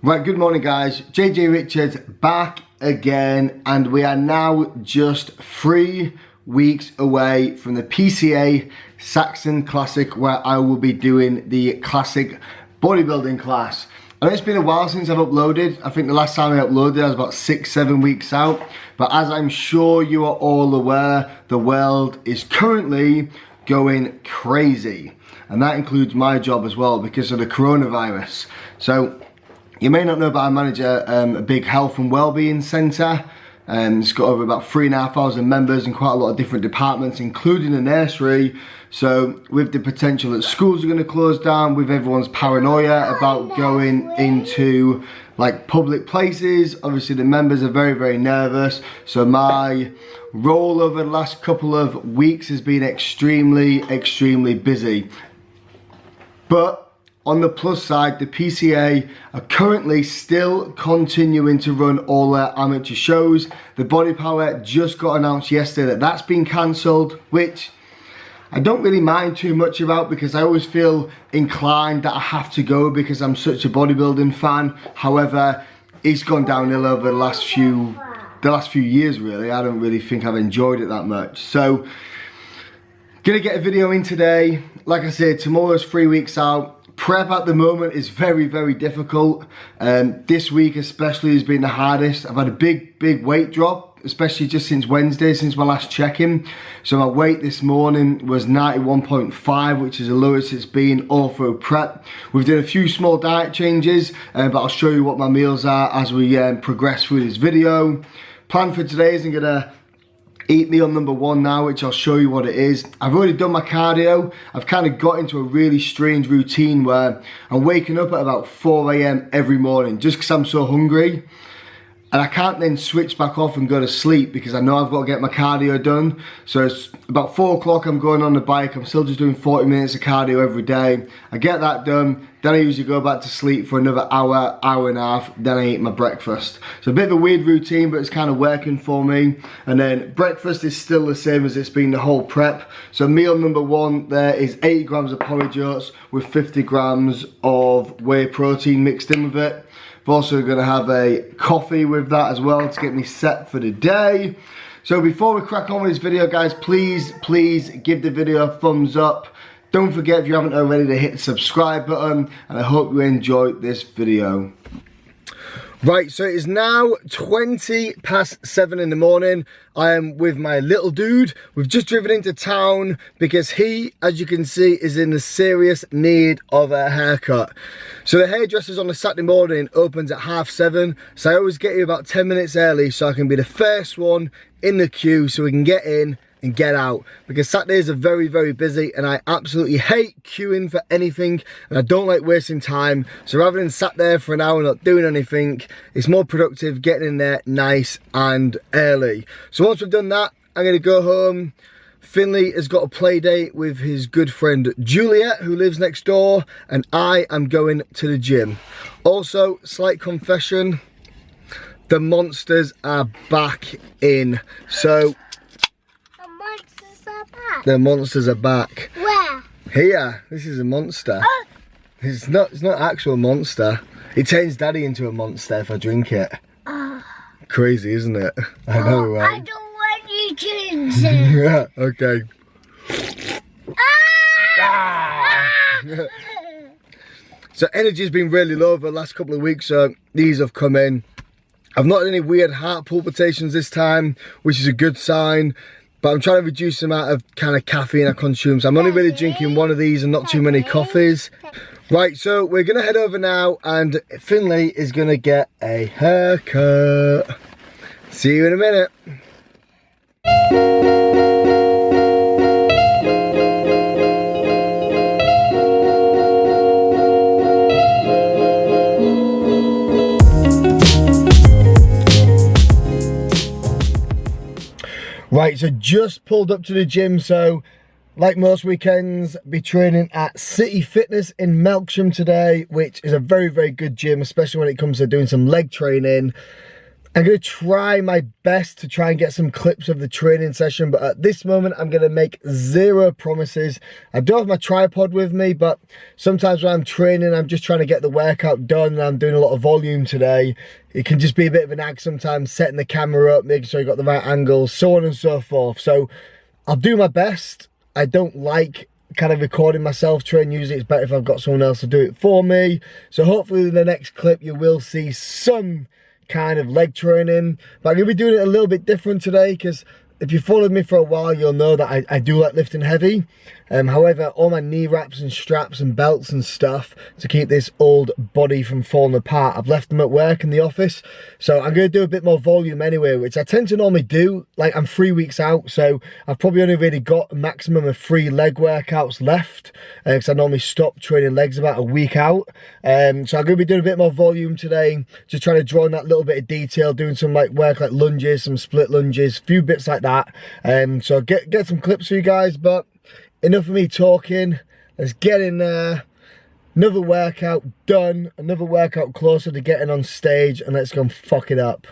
Right, good morning guys, JJ Richards back again, and we are now just 3 weeks away from the PCA Saxon Classic, where I will be doing the classic bodybuilding class. And it's been a while since I've uploaded. I think the last time I uploaded I was about 6-7 weeks out, but as I'm sure you are all aware, the world is currently going crazy, and that includes my job as well because of the coronavirus. So you may not know, but I manage a big health and wellbeing centre. It's got over about 3,500 members and quite a lot of different departments, including a nursery. So with the potential that schools are going to close down, with everyone's paranoia about going into like public places, obviously the members are very, very nervous. So my role over the last couple of weeks has been extremely busy. But on the plus side, the PCA are currently still continuing to run all their amateur shows. The Body Power just got announced yesterday that that's been cancelled, which I don't really mind too much about because I always feel inclined that I have to go because I'm such a bodybuilding fan. However, it's gone downhill over the last few years really. I don't really think I've enjoyed it that much. So, gonna get a video in today. Like I said, tomorrow's 3 weeks out. Prep at the moment is very, very difficult. This week especially has been the hardest. I've had a big weight drop, especially just since Wednesday, since my last check-in. So my weight this morning was 91.5, which is the lowest it's been all through prep. We've done a few small diet changes, but I'll show you what my meals are as we progress through this video. Plan for today is I'm gonna eat meal number 1 now, which I'll show you what it is. I've already done my cardio. I've kind of got into a really strange routine where I'm waking up at about 4 AM every morning just because I'm so hungry. And I can't then switch back off and go to sleep because I know I've got to get my cardio done. So it's about 4 o'clock, I'm going on the bike. I'm still just doing 40 minutes of cardio every day. I get that done. Then I usually go back to sleep for another hour, hour and a half. Then I eat my breakfast. So a bit of a weird routine, but it's kind of working for me. And then breakfast is still the same as it's been the whole prep. So meal number 1 there is 80 grams of porridge oats with 50 grams of whey protein mixed in with it. I'm also going to have a coffee with that as well to get me set for the day. So before we crack on with this video, guys, please give the video a thumbs up. Don't forget, if you haven't already, to hit the subscribe button, and I hope you enjoy this video. Right, so it is now 7:20 in the morning. I am with my little dude. We've just driven into town because he, as you can see, is in the serious need of a haircut. So the hairdressers on a Saturday morning opens at 7:30. So I always get here about 10 minutes early so I can be the first one in the queue so we can get in and get out, because Saturdays are very, very busy and I absolutely hate queuing for anything and I don't like wasting time. So rather than sat there for an hour not doing anything, it's more productive getting in there nice and early. So once we've done that, I'm going to go home. Finley has got a play date with his good friend Juliet, who lives next door, and I am going to the gym. Also, slight confession, the monsters are back in. So the monsters are back. Where? Here. This is a monster. Oh. It's not an actual monster. It turns Daddy into a monster if I drink it. Crazy, isn't it? I know, right? I don't want you to drink it. Yeah, okay. So energy's been really low over the last couple of weeks, so these have come in. I've not had any weird heart palpitations this time, which is a good sign. But I'm trying to reduce the amount of kind of caffeine I consume. So I'm only really drinking 1 of these and not too many coffees. Right, so we're going to head over now and Finley is going to get a haircut. See you in a minute. Right, so just pulled up to the gym. So like most weekends, be training at City Fitness in Melksham today, which is a very, very good gym, especially when it comes to doing some leg training. I'm going to try my best to try and get some clips of the training session, but at this moment I'm going to make zero promises. I do have my tripod with me, but sometimes when I'm training I'm just trying to get the workout done and I'm doing a lot of volume today. It can just be a bit of an act sometimes, setting the camera up, making sure you got the right angles, so on and so forth. So I'll do my best. I don't like kind of recording myself train. Usually it's better if I've got someone else to do it for me. So hopefully in the next clip you will see some kind of leg training, but I'm going to be doing it a little bit different today, because if you followed me for a while you'll know that I do like lifting heavy. However, all my knee wraps and straps and belts and stuff to keep this old body from falling apart, I've left them at work in the office. So I'm going to do a bit more volume anyway, which I tend to normally do. Like, I'm 3 weeks out, so I've probably only really got a maximum of 3 leg workouts left, because I normally stop training legs about a week out. So I'm going to be doing a bit more volume today, just trying to draw in that little bit of detail, doing some like work like lunges, some split lunges, a few bits like that. So get some clips for you guys, but enough of me talking. Let's get in there. Another workout done, another workout closer to getting on stage, and let's go and fuck it up.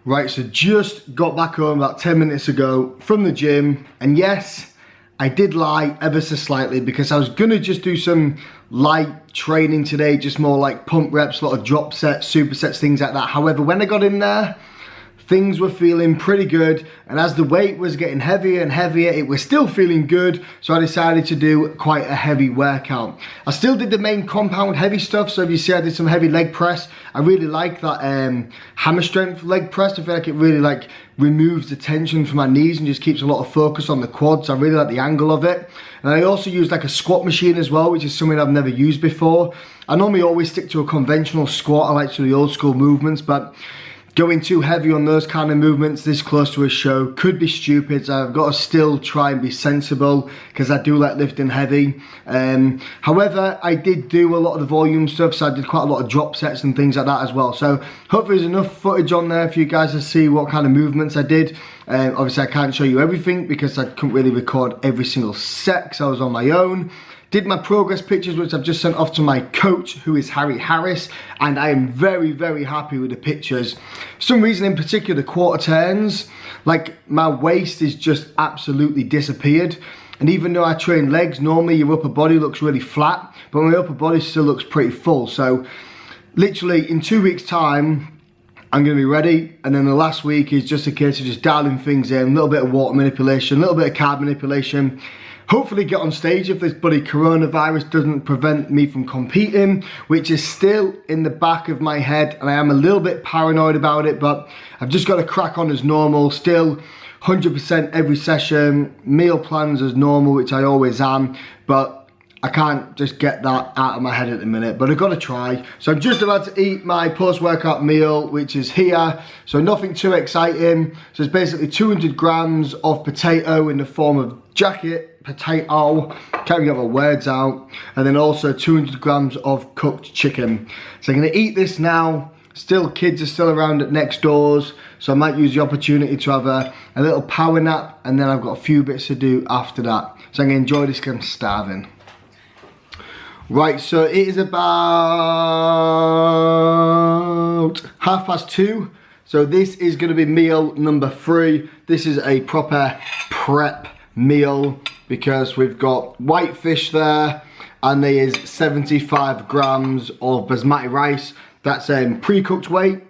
Right, so just got back home about 10 minutes ago from the gym, and yes, I did lie ever so slightly, because I was gonna just do some light training today, just more like pump reps, a lot of drop sets, supersets, things like that. However, when I got in there, things were feeling pretty good, and as the weight was getting heavier and heavier, it was still feeling good, so I decided to do quite a heavy workout. I still did the main compound heavy stuff, so if you see I did some heavy leg press. I really like that hammer strength leg press. I feel like it really like removes the tension from my knees and just keeps a lot of focus on the quads. I really like the angle of it. And I also use like a squat machine as well, which is something I've never used before. I normally always stick to a conventional squat. I like to do the old school movements, but going too heavy on those kind of movements this close to a show could be stupid, so I've got to still try and be sensible, because I do like lifting heavy. However, I did do a lot of the volume stuff, so I did quite a lot of drop sets and things like that as well. So hopefully there's enough footage on there for you guys to see what kind of movements I did. Obviously I can't show you everything because I couldn't really record every single set because I was on my own. Did my progress pictures, which I've just sent off to my coach, who is Harry Harris, and I am very, very happy with the pictures. For some reason in particular, the quarter turns, like my waist is just absolutely disappeared. And even though I train legs, normally your upper body looks really flat, but my upper body still looks pretty full. So literally in 2 weeks time, I'm gonna be ready. And then the last week is just a case of just dialing things in, a little bit of water manipulation, a little bit of carb manipulation. Hopefully get on stage if this bloody coronavirus doesn't prevent me from competing, which is still in the back of my head, and I am a little bit paranoid about it, but I've just got to crack on as normal, still 100% every session, meal plans as normal, which I always am, but I can't just get that out of my head at the minute, but I've got to try. So I'm just about to eat my post-workout meal, which is here. So nothing too exciting. So it's basically 200 grams of potato in the form of jacket potato. Can't get my words out. And then also 200 grams of cooked chicken. So I'm gonna eat this now. Still, kids are still around at next doors, so I might use the opportunity to have a little power nap, and then I've got a few bits to do after that. So I'm gonna enjoy this because I'm starving. Right, so it is about 2:30. So this is gonna be meal number 3. This is a proper prep meal because we've got white fish there, and there is 75 grams of basmati rice. That's pre-cooked weight.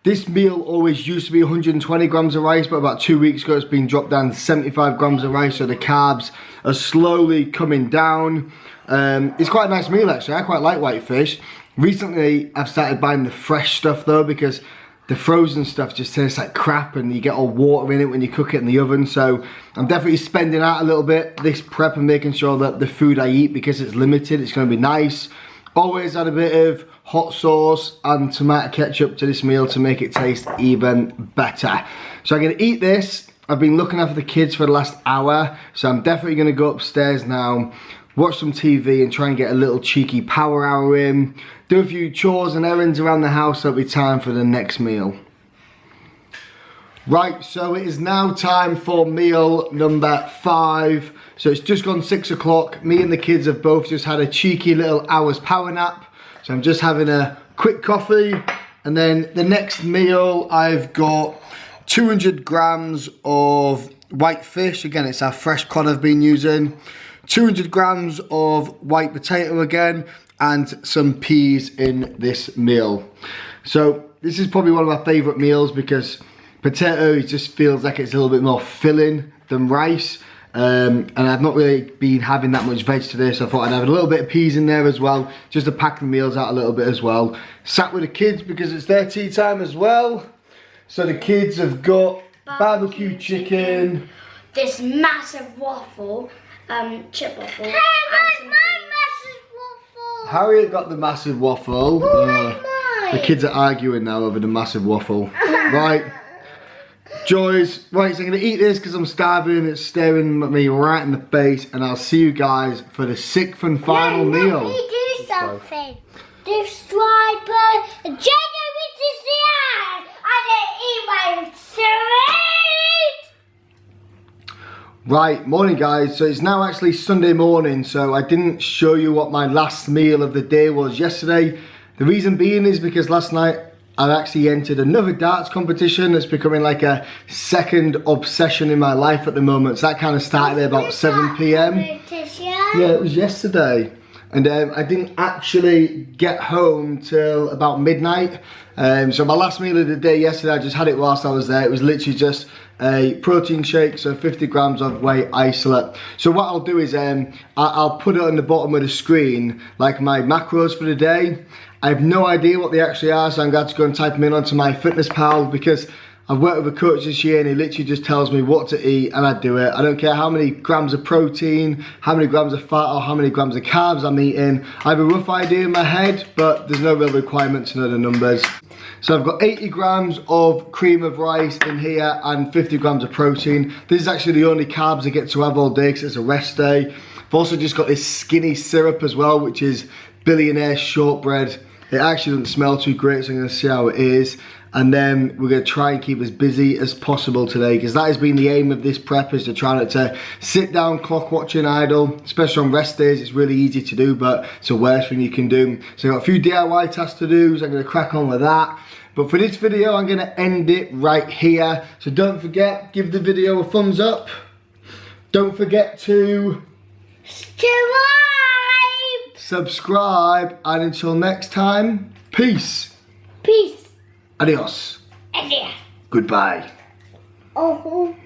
This meal always used to be 120 grams of rice, but about 2 weeks ago it's been dropped down to 75 grams of rice, so the carbs are slowly coming down. It's quite a nice meal actually, I quite like white fish. Recently I've started buying the fresh stuff though, because the frozen stuff just tastes like crap and you get all water in it when you cook it in the oven. So I'm definitely spending out a little bit this prep and making sure that the food I eat, because it's limited, it's going to be nice. Always add a bit of hot sauce and tomato ketchup to this meal to make it taste even better. So I'm going to eat this. I've been looking after the kids for the last hour, so I'm definitely going to go upstairs now, watch some TV and try and get a little cheeky power hour in, do a few chores and errands around the house, so it'll be time for the next meal. Right, so it is now time for meal number 5. So it's just gone 6 o'clock. Me and the kids have both just had a cheeky little hour's power nap. So I'm just having a quick coffee. And then the next meal, I've got 200 grams of white fish. Again, it's our fresh cod I've been using. 200 grams of white potato again, and some peas in this meal. So this is probably one of my favorite meals because potato just feels like it's a little bit more filling than rice. And I've not really been having that much veg today, so I thought I'd have a little bit of peas in there as well, just to pack the meals out a little bit as well. Sat with the kids because it's their tea time as well. So the kids have got barbecue chicken, this massive waffle, chip waffle. Hey, my massive waffle. Harriet got the massive waffle. The kids are arguing now over the massive waffle. Right. Joys, right, so I'm going to eat this because I'm starving. It's staring at me right in the face, and I'll see you guys for the 6th and final meal. Let me do something. Subscribe, Jenna, which is the ad. I didn't eat my sweet. Right, morning guys. So it's now actually Sunday morning, so I didn't show you what my last meal of the day was yesterday. The reason being is because last night I actually entered another darts competition that's becoming like a second obsession in my life at the moment. So that kind of started at about 7 p.m. Yeah, it was yesterday. And I didn't actually get home till about midnight. So my last meal of the day yesterday, I just had it whilst I was there. It was literally just a protein shake, so 50 grams of whey isolate. So what I'll do is I'll put it on the bottom of the screen, like my macros for the day. I have no idea what they actually are, so I'm going to go and type them in onto my fitness pal, because I've worked with a coach this year and he literally just tells me what to eat and I do it. I don't care how many grams of protein, how many grams of fat, or how many grams of carbs I'm eating. I have a rough idea in my head, but there's no real requirement to know the numbers. So I've got 80 grams of cream of rice in here and 50 grams of protein. This is actually the only carbs I get to have all day because it's a rest day. I've also just got this skinny syrup as well, which is billionaire shortbread. It actually doesn't smell too great, so I'm going to see how it is. and then we're going to try and keep as busy as possible today, because that has been the aim of this prep, is to try not to sit down clock watching idle, especially on rest days. It's really easy to do, but it's the worst thing you can do. So I've got a few DIY tasks to do, so I'm going to crack on with that. But for this video, I'm going to end it right here. So don't forget, give the video a thumbs up. Don't forget to subscribe, and until next time, peace. Peace. Adios. Adios. Goodbye. Oh.